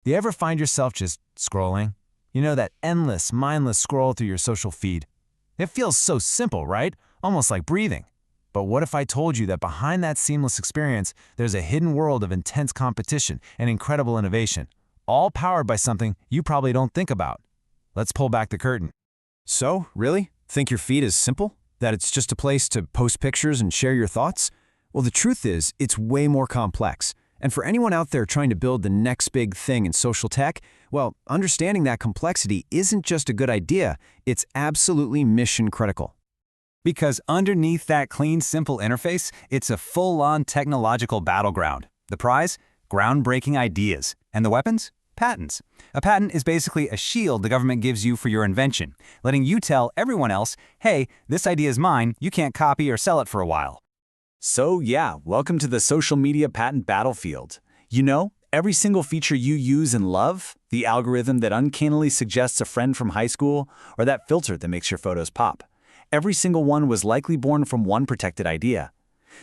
Do you ever find yourself just scrolling? You know, that endless, mindless scroll through your social feed. It feels so simple, right? Almost like breathing. But what if I told you that behind that seamless experience, there's a hidden world of intense competition and incredible innovation, all powered by something you probably don't think about? Let's pull back the curtain. So, really? Think your feed is simple? That it's just a place to post pictures and share your thoughts? Well, the truth is, it's way more complex. And for anyone out there trying to build the next big thing in social tech, well, understanding that complexity isn't just a good idea, it's absolutely mission critical. Because underneath that clean, simple interface, it's a full-on technological battleground. The prize? Groundbreaking ideas. And the weapons? Patents. A patent is basically a shield the government gives you for your invention, letting you tell everyone else, hey, this idea is mine, you can't copy or sell it for a while. So yeah, welcome to the social media patent battlefield. You know, every single feature you use and love, the algorithm that uncannily suggests a friend from high school, or that filter that makes your photos pop, every single one was likely born from one protected idea.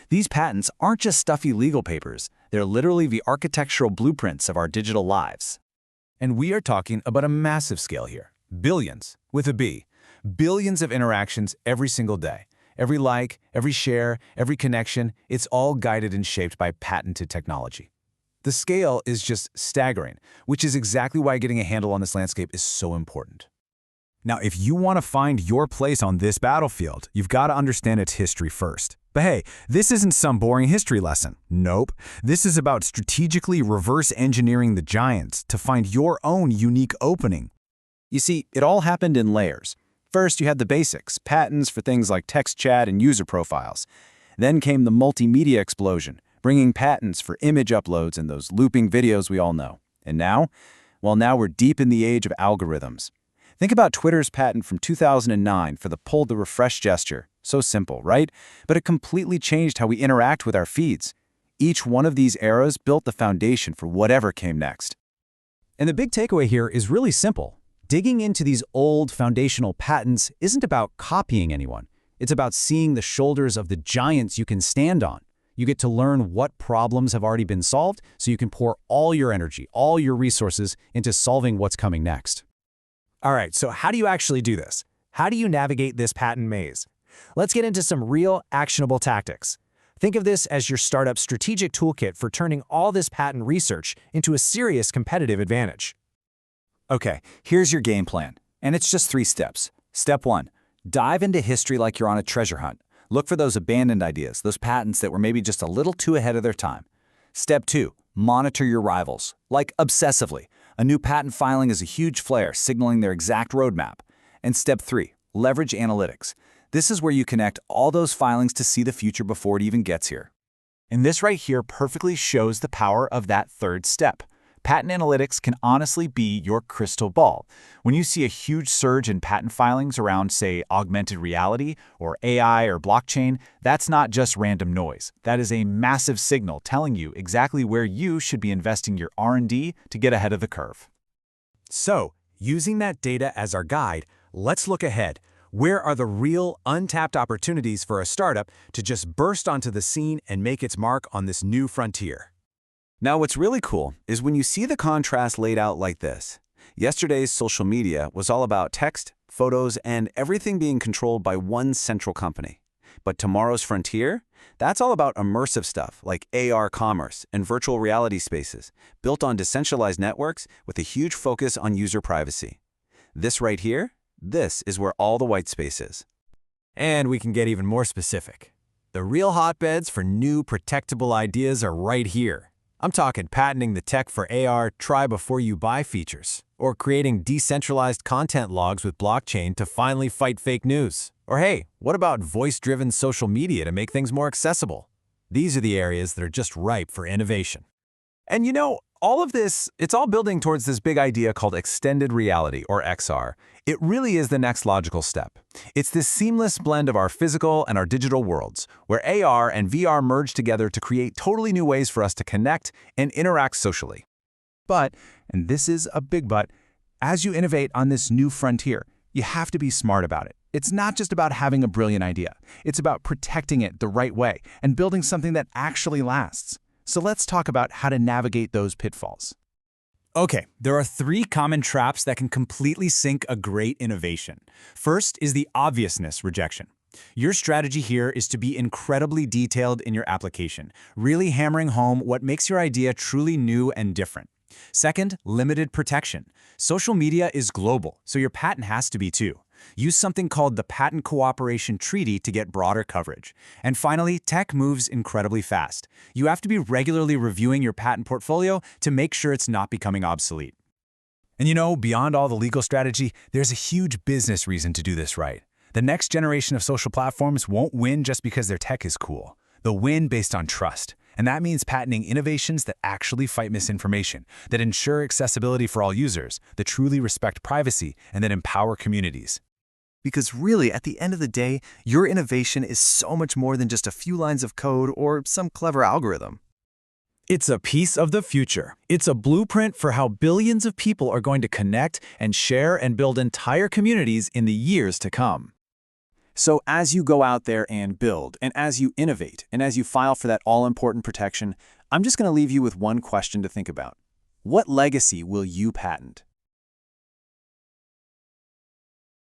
These patents aren't just stuffy legal papers, they're literally the architectural blueprints of our digital lives. And we are talking about a massive scale here. Billions, with a B. Billions of interactions every single day. Every like, every share, every connection, it's all guided and shaped by patented technology. The scale is just staggering, which is exactly why getting a handle on this landscape is so important. Now, if you want to find your place on this battlefield, you've got to understand its history first. But hey, this isn't some boring history lesson. Nope. This is about strategically reverse engineering the giants to find your own unique opening. You see, it all happened in layers. First, you had the basics, patents for things like text chat and user profiles. Then came the multimedia explosion, bringing patents for image uploads and those looping videos we all know. And now? Well, now we're deep in the age of algorithms. Think about Twitter's patent from 2009 for the pull to refresh gesture. So simple, right? But it completely changed how we interact with our feeds. Each one of these eras built the foundation for whatever came next. And the big takeaway here is really simple. Digging into these old foundational patents isn't about copying anyone. It's about seeing the shoulders of the giants you can stand on. You get to learn what problems have already been solved so you can pour all your energy, all your resources into solving what's coming next. All right, so how do you actually do this? How do you navigate this patent maze? Let's get into some real, actionable tactics. Think of this as your startup's strategic toolkit for turning all this patent research into a serious competitive advantage. Okay, here's your game plan, and it's just 3 steps. Step 1, dive into history like you're on a treasure hunt. Look for those abandoned ideas, those patents that were maybe just a little too ahead of their time. Step 2, monitor your rivals, like obsessively. A new patent filing is a huge flare, signaling their exact roadmap. And step 3, leverage analytics. This is where you connect all those filings to see the future before it even gets here. And this right here perfectly shows the power of that third step. Patent analytics can honestly be your crystal ball. When you see a huge surge in patent filings around, say, augmented reality or AI or blockchain, that's not just random noise. That is a massive signal telling you exactly where you should be investing your R&D to get ahead of the curve. So, using that data as our guide, let's look ahead. Where are the real, untapped opportunities for a startup to just burst onto the scene and make its mark on this new frontier? Now, what's really cool is when you see the contrast laid out like this. Yesterday's social media was all about text, photos, and everything being controlled by one central company. But tomorrow's frontier? That's all about immersive stuff like AR commerce and virtual reality spaces, built on decentralized networks with a huge focus on user privacy. This right here, this is where all the white space is. And we can get even more specific. The real hotbeds for new protectable ideas are right here. I'm talking patenting the tech for AR try-before-you-buy features, or creating decentralized content logs with blockchain to finally fight fake news. Or hey, what about voice-driven social media to make things more accessible? These are the areas that are just ripe for innovation. And you know, all of this, it's all building towards this big idea called extended reality, or XR. It really is the next logical step. It's this seamless blend of our physical and our digital worlds, where AR and VR merge together to create totally new ways for us to connect and interact socially. But, and this is a big but, as you innovate on this new frontier, you have to be smart about it. It's not just about having a brilliant idea. It's about protecting it the right way and building something that actually lasts. So let's talk about how to navigate those pitfalls. Okay, there are 3 common traps that can completely sink a great innovation. First is the obviousness rejection. Your strategy here is to be incredibly detailed in your application, really hammering home what makes your idea truly new and different. Second, limited protection. Social media is global, so your patent has to be too. Use something called the Patent Cooperation Treaty to get broader coverage. And finally, tech moves incredibly fast. You have to be regularly reviewing your patent portfolio to make sure it's not becoming obsolete. And you know, beyond all the legal strategy, there's a huge business reason to do this right. The next generation of social platforms won't win just because their tech is cool. They'll win based on trust. And that means patenting innovations that actually fight misinformation, that ensure accessibility for all users, that truly respect privacy, and that empower communities. Because really, at the end of the day, your innovation is so much more than just a few lines of code or some clever algorithm. It's a piece of the future. It's a blueprint for how billions of people are going to connect and share and build entire communities in the years to come. So as you go out there and build, and as you innovate, and as you file for that all-important protection, I'm just going to leave you with one question to think about. What legacy will you patent?